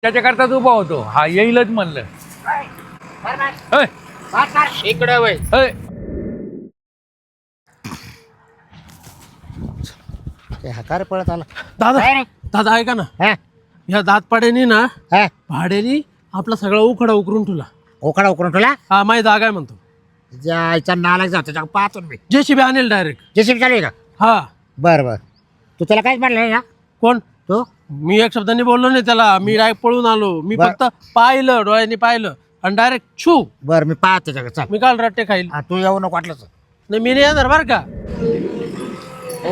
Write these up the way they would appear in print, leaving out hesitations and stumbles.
त्याच्याकरताच उभा होतो. हा येईलच म्हणलं. ऐ, इकडे वय ऐ. हकार पळत आला. दादा काय रे? दादा ऐका ना, हा? ह्या दातपाड्यानी ना हा? भाड्यानी आपला सगळा उखडा उकरून ठेवला. उकडा उकरून तुला हा माझी जागा आहे म्हणतो. जायचा नालायक जातो त्याच्या पाहतो ना मी. जेसीबी आणेल डायरेक्ट. जेसीबी चालू आहे का? हा. बरं बरं. तू त्याला काहीच म्हणलं नाही ना कोण? तू? मी एक शब्दांनी बोललो नाही त्याला. मी डायरेक्ट पळून आलो. मी बर. फक्त पाहिलं, डोळ्यांनी पाहिलं आणि डायरेक्ट छू. बरं मी पाहतो त्याच्याकडे. चाल. मी काल रट्टे खाईल. हा, तू येऊ नको वाटलंच. नाही मी नाही येणार बरं का.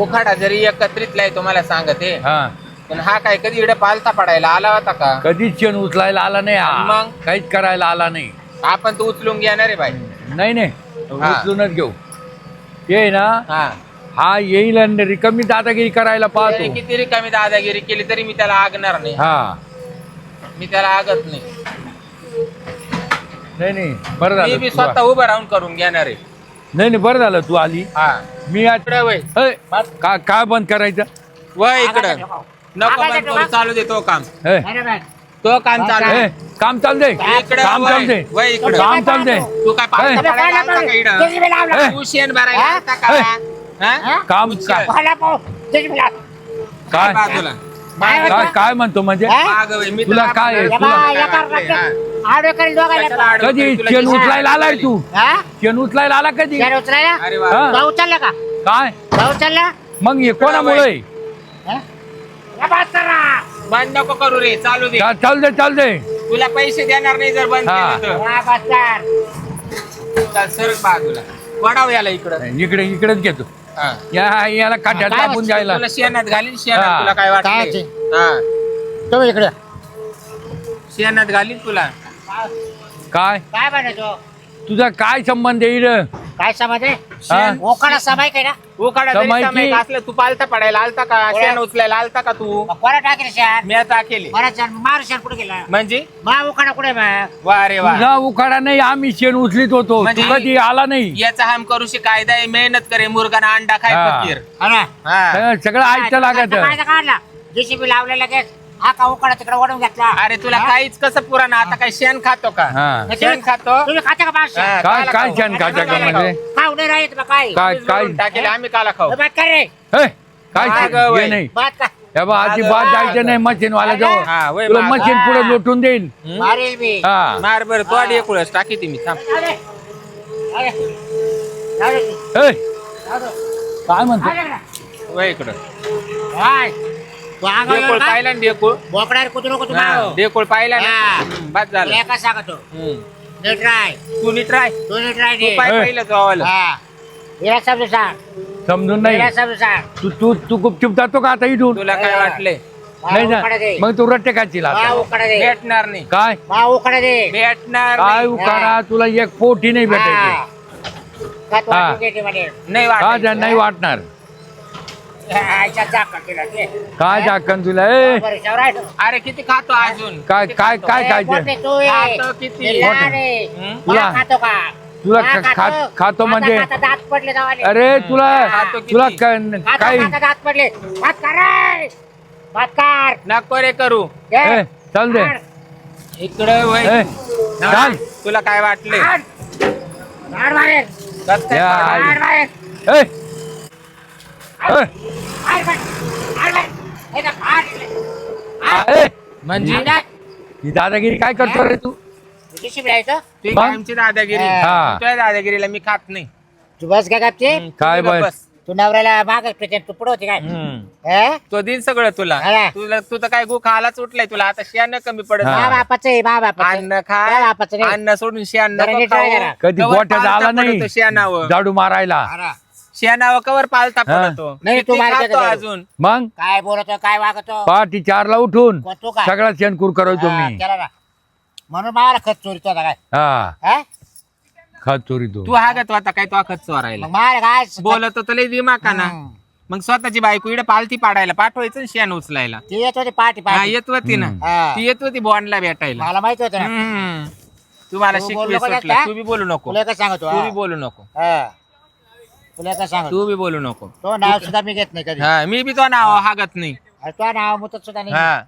उखाडा जरी एकत्रितला आहे तुम्हाला सांगते, हा पण हा काय कधी इकडे पालता पडायला आला होता का? कधीच शेण उचलायला आला नाही हा. मग? काहीच करायला आला नाही. आपण तो उचलून घेणार आहे बाई. नाही नाही हा. उचलूनच घेऊ. ये ना हा हा येईल आणि रिकामी दादागिरी करायला तरी पाहतो. किती रिकामी दादागिरी केली तरी मी त्याला आगणार नाही. हा मी त्याला आगत नाही. नाही नाही बरं मी झालं बी तू स्वतः उभं राहून करून घेणार आहे. नाही नाही बरं झालं तू आली. हा मी आज इकडे वय ऐ, काय बंद करायचं? वय इकडं नको बंद करू, चालू दे तो काम. ऐ, तो काम चालू ऐ, आहे. काम चालू दे. इकडं काम वय. चालू दे. वय इकडं. काम चालू दे. तू काय पालथा ऐ. पडायला आलता का इकडं? जेसीबी लावला. ऐ, तू शेण भरायला आलता का? ऐ. हा? काम उचल. काय पाहिला पाहू. जेसीबी लाव. काय बाजूला. काय काय म्हणतो म्हणजे? हा? मागं वय. मी तुला तुला काय आहे? या तुला बा, काय या वाटलंय? कारणात हा. आडवे करेल दोघायला. कशाला आडवं कधी करेल? तुला शेण किती उचलायला आलाय तू? हा? शेण उचलायला आला कधी? त्याला उचलायला? अरे वा. हा? भाऊ उचलला का? काय भाऊ उचलला? मग हे कोणामुळे? हा? या बा, चला. बंद नको करू रे, चालू दे. चाल दे चाल दे. तुला पैसे देणार नाही जर बंद हा. केलं तर. या बा, चल. चल सरक बाजूला. वडाव याला इकडं. इकडेच घेतो. हा. याला काट्यात काय टाकून जायला. तुला शेणात घालीन शेणात. हा. तुला काय काय वाटतं? ते? हा. तुम्ही इकडे. शेणात घालीन तुला. काय काय बनायचो? तुझा काय संबंध येईल? काय समज आहे? हा? ओकाडा समाय काय ना? उखाडा जरी समायची- समायिक असलं, तू पालता पडायला आलता का? शेण उचलायला आलता का तू? कोणा टाकेल शान? मी आता केले बराच शान मार शान कुठे गेला? म्हणजे मा उकाडा कुठे मग? वा रे वा. तुझा उखाडा नाही, आम्ही शेण उचलीत होतो. म्हणजे- तू कधी आला नाही. याचा हम करूशी कायदा आहे, मेहनत करे मुर्गाना अंडा खाय हा. फकीर. हा ना? हा. सगळं ऐकतं लागत. काढला काढला. जेसीबी लावला लगेच. हा का उकाडा तिकडे ओढून घेतला. अरे तुला काहीच कसं पुराणा, आता काय शेण खातो का? हा. शेण खातो. तुम्ही खाता का मावशी? हा. काय काला काय खाऊ? शेण खात्या का म्हणजे? खाऊ नाही राहील तुला काय? काय काय टाकेल आम्ही काला खाऊ. बात कर रे. हे, काय मागं शेण? वय. हे नाही बात का? हे बा अजिबात जायचं नाही मशीन वाला जवळ. हा, वय तुला मागं. मशीन पुढे लोटून देईल. मारेल मी. हा मार बर तो आडी एकुळस टाकी ती मी थांब. अरे. अरे. अरे. हे, अरे. काय म्हणतो? अरे. वय इकडं. काय? तू अंगावर डेकुळ का? पाहिला ना डेकुळ. बोकडावर कुठू नको तू हा, मागं. डेकुळ पाहिला ना. हा. बस झालं. तुला काय सांगतो? हम्म. नीट राय. तू नीट राय. तू नीट राय तू नीट. पाय ए. पहिलं जावाला. हा. हिला समजून सांग. समजून नाही. हिला समजून सांग. तू तू तू गुपचूप जातो का आता इथून? तुला काय वाटलंय? नाही मा उकाडा ना दे. मग तू रट्टे खातील मा आता. उकाडा दे. भेटणार नाही. काय मा उकाडा दे. भेटणार काय नाही. उखाडा तुला एक पोटी नाही भेटायची. हा. का तू हा. वाटून घेते म्हणे? नाही का वाटायचं. नाही वाटणार? आईच्या जाका केला ते. काय दाखन तुला? ए बरं, शेवट आहे. अरे किती खातो अजून? काय काय काय ए, खायचं? मोठे तू ये. खातो किती? ते लहान आहे. हं? तुला- मा खातो का? तुला मा खातो म्हणजे? खाता दात पडले जावाले. अरे तुला खातो किती? तुला खाता काय खाता दात पडले. भात कर रे. भात कर. नको रे करू. घे. ए, चल दे. काढ. इकडे वय. ए, चाल. तुला काय वाटले? काढ. काढ बाहेर. या. काढ बाहेर. ए, ए, काढ बाहेर. काढ बाहेर. हे ना, काढ. ए, म्हणजे काढ. ही दादागिरी काय करतो रे तू? किती शिबिर आहे इथं? ती मग? आमची दादागिरी. हा. तुझ्या दादागिरीला मी खात नाही. तू बस काय कापते? काय तू बस? तू नवऱ्याला माग तू पुढे होती काय? हम्म. हे? तो दिन सगळं तुला. हा. तू तर काय गो खालाच उठलाय तुला आता शेण कमी पडत हा. मा नाही. बापाचं आहे, मा बापाचं. अन्न मा खा. बापाचं नाही. अन्न सोडून शेण जरा नको नीट राहा खाऊ. जरा. कधी कवर गोठ्यात पालथा आला नाही पडतो शेणावर. झाडू मारायला. अरे, शेणावर कवर पालता हा. पडतो. नाही, तू किती मारते खातो का अजून? मग काय बोलतो काय वागतो? पहाटे 4ला उठून कोण तू काय? सगळा शेणकूर करायचो हा, मी. केला ना. म्हणून मला खत चोरीतो आता काय? हा हा? खत चोरी तू. तू हागत होता काय तो खत चोरायला मग मला काय? बोलत होता लय दिमाग ना. हम्म. मग स्वतःची बायको इकडे पालथी पाडायला पाठवायचं आणि शेण उचलायला. ती येत होती पार्टी हा, पार्टी. येत होती ना. हा. ती येत होती बॉन्डला भेटायला. मला माहिती होतं ना. हम्म. तू मला तू शिकवे बोलू नको सुटलं. जास्त, तू बी बोलू नको. तुला काय सांगतो? तू हा. बी बोलू नको. हा. तुला काय सांगतो? तू बी बोलू नको. तो नाव सुद्धा मी घेत नाही कधी. हा मी बी तो नाव हागत नाही. अरे तो नाव मुतत सुद्धा नाही. हा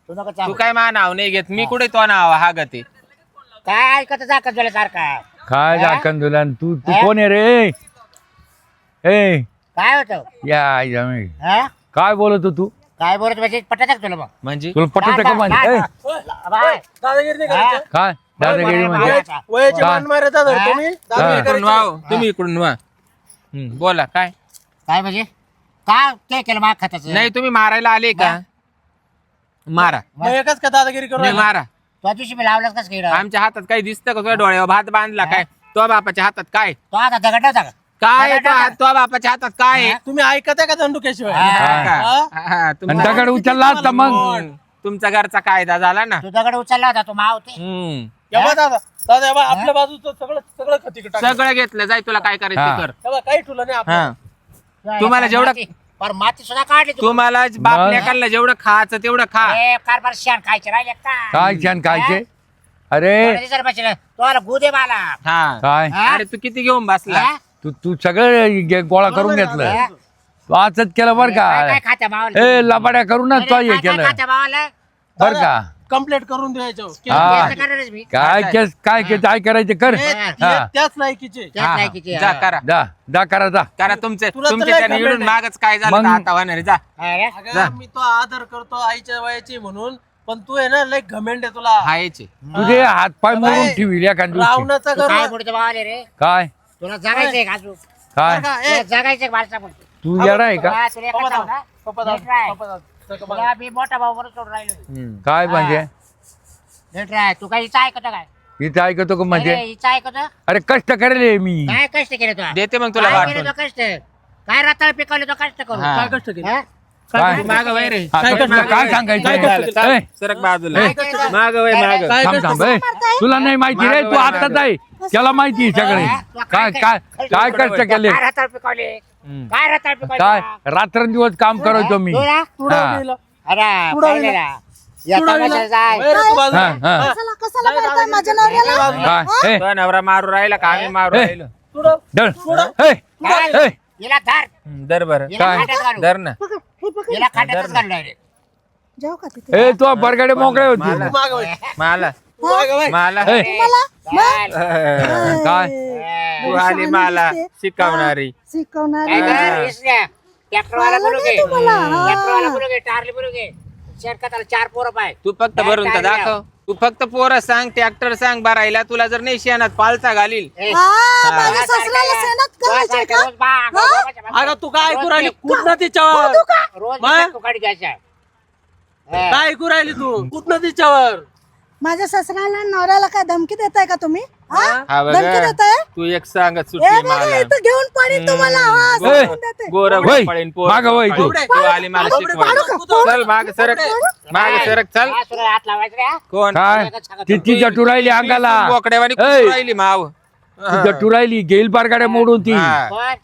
तू नको तू सांगू. काय मा नाव नाही घेत मी कुठे तो नाव हा गते काय ऐकत जा का सारखा काय झाकण तुला तू तू कोण आहे रे ए काय होतं या हा? काय बोलत तू काय बोलत म्हणजे पटत का तुला मग म्हणजे तुला पटत का म्हणजे ए, बाय. दादागिरी नाही हा? करायचं. काय दादागिरी म्हणजे वयाची काय? मान मारत धरतो मी दादागिरी हा. इकडून करायची. वा तुम्ही इकडून वा बोला काय काय म्हणजे काय ते केलं माग खात्याचं नाही तुम्ही मारायला आले का मारा मग एकच का दादागिरी करू नाही राहिला? मारा तो दिवशी मी लावलाच कस केलं आमच्या हातात काही दिसतं का तुझ्या डोळ्यावर भात बांधला काय तो बापाच्या हातात काय तो आता दगड नव्हता का काय आहे तो बापाच्या हातात काय आहे? तुम्ही ऐकत आहे का दंडुकेशिवाय हा. हा का? हा? हा, आणि तुमचा दगड उचलला असता मग तुमचा घरचा कायदा झाला ना तू दगड उचलला होता तू माव ते एव्हा दादा दादा एव्हा आपल्या बाजूचं सगळं सगळं खतिक टाक सगळं घेतलं जाय तुला काय करायचं हा. ते कर एव्हा काही ठुलं नाही आपलं. हा तुम्हाला जेवढं पर माती सुद्धा काढली तू तुम्हाला बापल्या खाल्लं जेवढं खायचं तेवढं खा कारभार शेण खायचे राहिले का काय छान खायचे अरे तो गुदे मला हा काय हा? अरे तू किती घेऊन बसला हा? तू सगळं गोळा करून घेतलं हा? तू असंच केलं बर काय का खात्या मावाला ए लबाड्या करूनच तो हे केलं खात्या मावाला बर का कंप्लेंट करून द्यायचं हा. केस करणारच मी काय केस काय केस काय करायचं कर हे हा त्याच लायकीचे त्याच हा. लायकीचे, जा हा. करा जा करा जा करा तुमचे तुला तर तुमचे लय त्याने घमंड इडून आहे. मागच काय झालं मग- तर आता होणार आहे. जा हा रे? जा. अगं मी तो आदर करतो आईच्या वयाची म्हणून पण तू आहे ना लय घमेंड आहे तुला हायचे तुझे हात पाय मोडून ठेवली एखाद दिवशी रावणाचा तू काय गर्व बोलतो मावाले रे काय तुला जगायचंय का अजून काय बरं का? तुला ए, जगायचंय का मला बोलतो तू येणार आहे का तुला एकच सांगू ना? पप्पा नीट राह. पप्पा दादा. तुला मी मोठा भाऊ म्हणून सोडून राहिलो काय म्हणजे नीट राह. तू काय हिचं ऐकतो काय इथं ऐकतो का म्हणजे अरे, हिचं ऐकतो अरे कष्ट करेल मी काय कष्ट केले तू देते मग तुला काय केलं वाटून तो कष्ट काय रताळ पिकवले तो कष्ट करू हा. काय कष्ट केलं हा? काय माग वय रे हा, काय तुला कष्ट- काय काय सांगायचं कष्ट- ए, सरक बाजूला ए. काय केलं? माग वय माग काय थांब कष्ट थांब ए. तुला नाही माहिती रे तू मागं, आताच आहे त्याला माहिती आहे सगळे हा? तुला काय काय काय कष्ट केले काय रताळ पिकवले काय रताळ पिकवले काय रात्रंदिवस काम करायचो मी तुला? तुडा हा. गेलं. अरे तुडा पाहिलं गेला. ना? या तुडा गेला. तमाशाला जाय. वय रे तू बाजूला. हा, हा. हा. कशाला कशाला मारताय माझ्या नवऱ्याला काय ए, तो नवरा मारू राहिला का आम्ही मारू ए. राहिलो तुडा. धर. ए, काय? ए, हिला धर दर बर हिला काय? खाट्यात घालू दर ना पकड हे पकड हिला खाट्यातच घालू direct. जाऊ का तिथे ए तू बरगडे मोकळे होती मला. तू मागं वय. मला तू मागं वय. मला ए, चाल. काय तू आली मला शिकवणारी शिकवणार काय कर, इसल्या. ट्रॅक्टरवाला आलं बोलू नाही घे. तुम्हाला, हा. ट्रॅक्टरवाला बोलू घे, टारली बोलू घे. शेणखताला 4 पोरं पाय. तू फक्त भरून तर दाखव तू फक्त पोरं सांग ट्रॅक्टर सांग भरायला तुला जर नाही शेणात पालथा घालील ए, माझ्या सासऱ्याला सेनात करायचंय तुझ्यासारखं का रोज बा- गोबाच्या मागं. अगं तू काय ऐकू राहिली रोज कुठनं तिच्यावर रोज मा? तुकाडी द्यायच्या. काय ऐकू राहिली तू कुठनं तिच्यावर माझ्या सासऱ्याला नवऱ्याला काय धमकी देताय का तुम्ही हा? हा बघ धमकी देताय तू एक सांगत ए सुटली बघा मला इथं घेऊन पडीन तुम्हाला हा, गोरं- सांगून देते. गोरं वय, पळीन, पोर मागं वय तू. पळीन. तू आली मला शिकवायला चल माग सरक माग सरक चल हा, तुला हात लावायचा रे, हा? कोण काय ती तिच्या टुरायली अंगाला बोकड्यावानी ए, कुठं राहिली माव तिच्या टुरायली घेईल बरगड्या मोडून ती हा. कोण?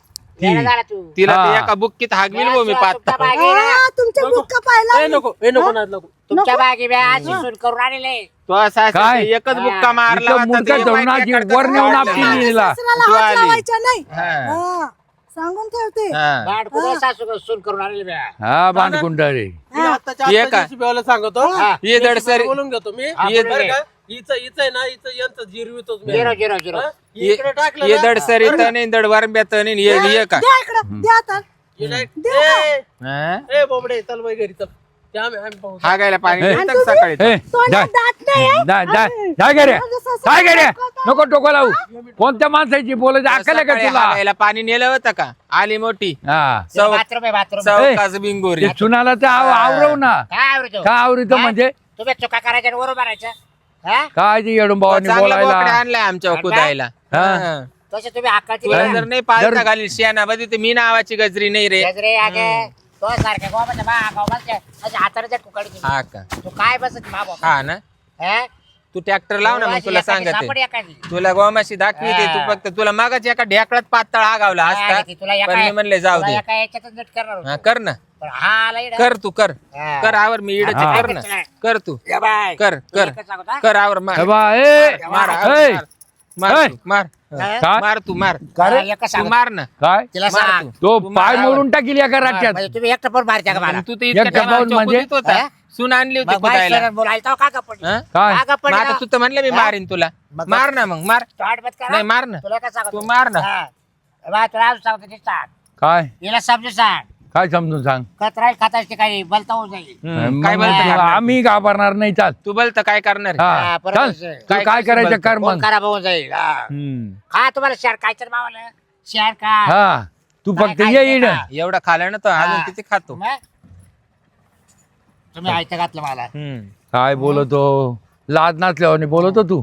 गेला झाला तू. तिला ते हा. एका बुक्कीत हागविल हो मी तुमच्या पाहता बागेला- हा, तुमच्या बुक्का पाहिला ए नको ए नको नाद नको तुमच्या बागे बी अशी सून करून आणले. तो असा काय? एकच बुक्का मारला इथं होता, मुंडकं ते धरून माहिती आजी आहे वर नेऊन का? आपटी माझ्या लिहिला. सासऱ्याला तू हात आली. लावायचा नाही हा. हा, सांगून ठेवते हा. बाळकुटं सासू सून करून आणले बी. हा बांधकुंड रे मी आत्ताच्या ये आत्ता का? दिवशी बेवायला सांगतो ये दड सर बोलून घेतो मी ये बरं का? हिचं आहे ना हिचं यांचं जिरवितोच मी झिरो झिरो झिरो. हा? इकडे टाकलं ये ना, दड सर इथं नाही दड वरंब्यात नाही ये का द्या इकडं द्या आता हे direct- देऊ का? हा? ए बोबडे चल बाई घरी चल ते आम्ही पाहू हागायला पाणी ए. मिळतं का सकाळी ए, तोंडात जा. दात नाही आहे? काय गे रे माझ्या सासऱ्याला काय गे रे दाखवता. नको टोको लावू कोणत्या माणसाची बोलायची अक्कल आहे का सकाळी तुला हागायला पाणी नेलं होतं का आली मोठी हा चौ- बाथरूम आहे बाथरूम. चौकाच बिंगोरी ते सुनाला ते आवरव ना काय आवडतो? काय आवरितो म्हणजे तुम्ही चुका करायच्या आणि वरून मारायच्या. हा? काय ते येडून भावानी चांगला बोकडा बोलायला आणलाय आमच्या कुदायला हा. हा. तसे तुम्ही हक्काची तुला बी- जर नाही पालता घालील शेणामध्ये तर मी नावाची गजरी नाही रे गजरे आगे. तो सारख्या गोमाच्या बा गाव बसल्या. अशा हाताने त्या कुकाडी दिली. हा का तू काय बसत बाबा? हा ना हा? तू ट्रॅक्टर लाव ना मग अशी तुला एखादी सांगते सापड एखादी. तुला गोमाशी दाखविते तू फक्त तुला मागाच एका ढेकळात पातळ हागावला हा, असता ती तुला पण मी म्हणले जाऊ तुला दे एका याच्यातच नीट करणार होतो. हा, कर ना पण हा आला इकडं. कर तू कर हा. कर आवर मी इडच हा. कर ना कर तू या बाय. कर तुला कर एकच सांगतो, हा? कर आवर मार हे बा, ए, मार ए, मार ए. तू, मार काय? मार तू मार का रे? हा, एकच तू सांगतो. मार ना काय तिला मार सांग. तू. तो तू पाय मार. मोडून टाकील एका राट्यात म्हणजे तुम्ही एकटं पण मारत्या का मला? तू तर इतक्या एक टपावून टायमाला म्हणजे? चौकटीत होता हा? सून आणली होती मग बाई कुदायला. सरळ बोलायला का गप्पड हं? काय का गप्पड मग आता तू तर म्हणलं मी मारीन तुला. मग- मार ना मग मार. नाही मार ना. तुला काय सांगतो तू मार ना. बा तुला अजून सांगतो ते सांग काय हिला समजून सांग काय समजून सांग कत राहील खाताची काही बलता होऊन जाईल काय मग बोलतो करणार? आम्ही घाबरणार नाही चाल तू बोलत काय करणार हा हा, चल बरोबर आहे. तू काय करायचं कर कोण मग खराब होऊन जाईल हा. हम्म. खा तुम्हाला शेअर काय तर मावाला शेअर का हा तू काय फक्त काय ये ते इड खा. एवढं खाल्लं ना तो अजून हा. किती खातो. मग? तुम्ही ऐकता घातलं मला काय बोलतो लाज नसल्यावर बोलतो तू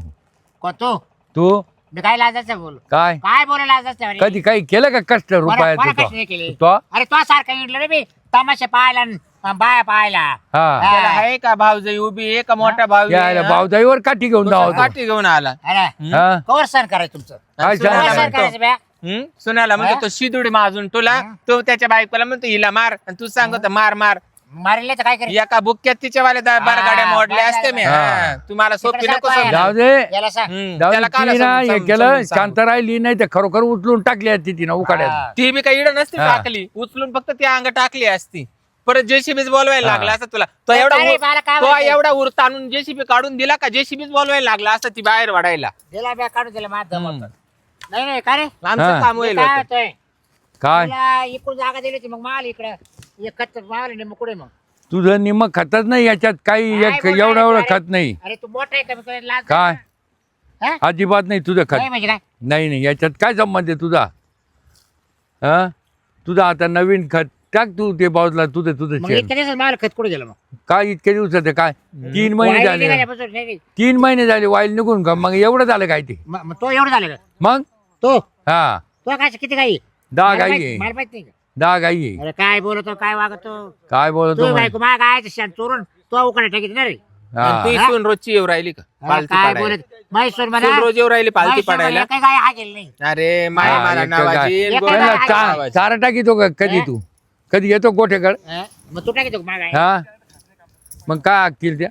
कोण तू तू मी काय लाजायचं बोल काय काय बोलायला लाजायचं म्हणे? कधी काही केलं का कष्ट कोणा- कोणा रुपयाचं कष्ट नाही केले? तो अरे तो सारखा इडलं रे मी तमाशा पाहायला न बाया पाहायला हा त्याला आहे का भाऊजाई उभी आहे का मोठा भाऊ यायला भावजाईवर काठी घेऊन जाऊ काठी घेऊन आला. अरे हा कवर सण करायचं तुमचं काय सुनाला कवर सांगायचं? सण म्हणतो, करायचं बॅ सुनाला म्हणतो तो शिदुडी माजून तुला तो त्याच्या बायकोला म्हणतो हिला मार आणि तू सांगतो मार मार. मारले तर काय करेल एका बुक्क्यात तिच्या वाले बारा गाड्या मोडल्या असते मी. हा. तुम्हाला सोपी तिकडे नको सारखं समजू. जाऊ दे याला सांग जाऊ त्याला दे काला तिने ना समजून- हे समजून केलं सांग. शांत राहिली नाही तर खरोखर उचलून टाकली असती तिनं उकाड्यात हा. ती बी काही इड नसती हा. टाकली उचलून फक्त ती अंग टाकली असती. परत जेसीबीच बोलवायला लागला असं तुला तो काय एवढा रे, मला काय तो माहिती? एवढा उर ताणून जेसीबी काढून दिला का जेसीबीच बोलवायला लागला असं ती बाहेर वाढायला. दिला बॅ काढून दिला माझं होतं. नाही नाही काय रे आमचं हा. काम मी होईल काय होतं. होतोय काय तुला इकडून जागा दिली होती मग माल इकडे एक खत माल नाही मग कुठे मग तुझं निम्म खतच नाही याच्यात काही काय एक बोलणार एवढं एवढं अरे? खत नाही अरे तू मोठा आहे का मी तुला लाज काय हा? अजिबात नाही तुझं खत नाही म्हणजे काय नाही नाही याच्यात काय संबंध आहे तुझा हा तुझा आता नवीन खत टाक तू ते बाजूला तुझं तुझं मग शेण इतक्या दिवसात माल खत कुठे गेलं मग काय इतके दिवसात आहे काय 3 महिने वाहिली झाले निघाल्यापासून नाही, नाही. 3 महिने झाले वाईल निघून का मग एवढं झालं काय ते मग तो एवढं झालं का मग तो हा तो काय किती काही 10 गाई आहे मला माहित नाही का 10 गाई आहे अरे काय बोलतो काय वागतो काय बोलतो तू म्हणे? बायको मा काय शान चोरून तो उकडे टाकीत ना रे हा ती हा? सून रोजची येऊ राहिली का अरे पालती काय पाडायला. बोलत म्हैसूर सून रोज येऊ राहिली पालती पाडायला. काय काय हा गेलं नाही अरे माय हा, मला एक नावाची गाय. एक गोळ्या गाय. नावाची. चारा टाकीतो का कधी तू कधी येतो गोठेकड हा? मग तू टाकीतो का मागाय हा मग काय अक्कील त्या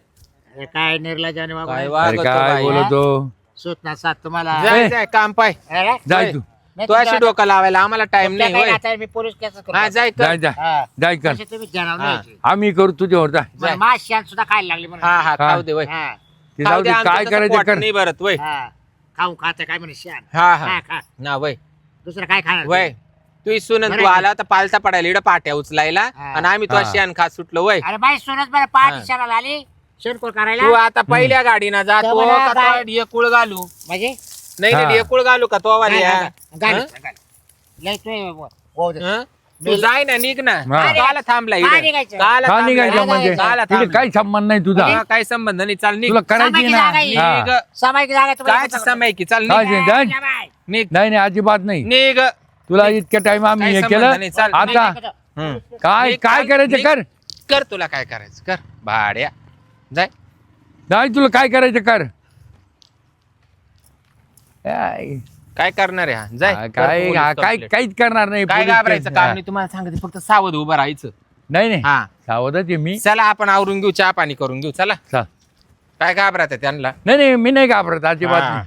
अरे काय निर्लजाने काय वागू अरे वागतो काय बाई. बोलतो सूत ना सात तुम्हाला जाय जाय काम पाय अरे? जाय तू नाही, तू अशी तुमच्या- डोकं लावायला आम्हाला टाइम तुमच्या नाही काही होय. नात्याने मी पोलीस केस करतो. हा जाय कर. जाय जाय हा. जाय कर असे तुम्ही जनावर हा. नाही. आम्ही करू तुझ्यावर जाय मला मास शान सुद्धा खायला लागली म्हणून हा हा हा. खाऊ दे वय हा. ते जाऊ दे आमचं काय तसं करायचं पोट कर नाही भरत वय हा. खाऊ खात काय म्हणे शान हा हा, हा खा. ना वय दुसरं काय खाणार वय तू सुन बरं तू आहे. आला तर पालता पडायला इकडं पाट्या उचलायला हा. आणि आम्ही तो हा. शेण खात सुटलो वय अरे बाई सोनच बरं पाच हा. शानाला आली शेणकोळ तू करायला आता पहिल्या गाडीनं जा तर तो मला का काय- तो ढेकुळ घालू म्हणजे नाही हा. नाही ढेकुळ घालू का तो वाली गाडी हा? लय तू हो दे. हं? तू जाय ना निघ ना हा. काला थांबला का इकडं? निघायचं? काला का थांबला? निघायचं म्हणजे काला तिथे थांबला? काही संबंध नाही तुझा हा, काही संबंध नाही चाल निघ तुला करायची सामायिक ना जागा आहे. हा. निघ. सामायिक जागा आहे तुम्हाला काय कुठं- समय की चाल काय निघ ते, जाय. या बाई. निघ नाही नाही अजिबात नाही निघ तुला इतक्या टाइम आम्ही काही हे संबंध केलं नाही, चाल. आता नाही, हं. काय निघ, काय चाल, करायचं निघ. कर कर तुला काय करायचं कर भाड्या जाय नाही तुला काय करायचं कर काय काय करणार आहे हा जाय कर काय पोलीस काय complaint. काहीच करणार नाही काय पोलीस घाबरायचं केस. काम हा. नाही तुम्हाला सांगते फक्त सावध उभं राहायचं नाही नाही हा सावधच आहे मी चला आपण आवरून घेऊ चहा पाणी करून घेऊ चला चा- काय घाबरायचं त्यांना नाही नाही मी नाही घाबरत अजिबात हा. नाही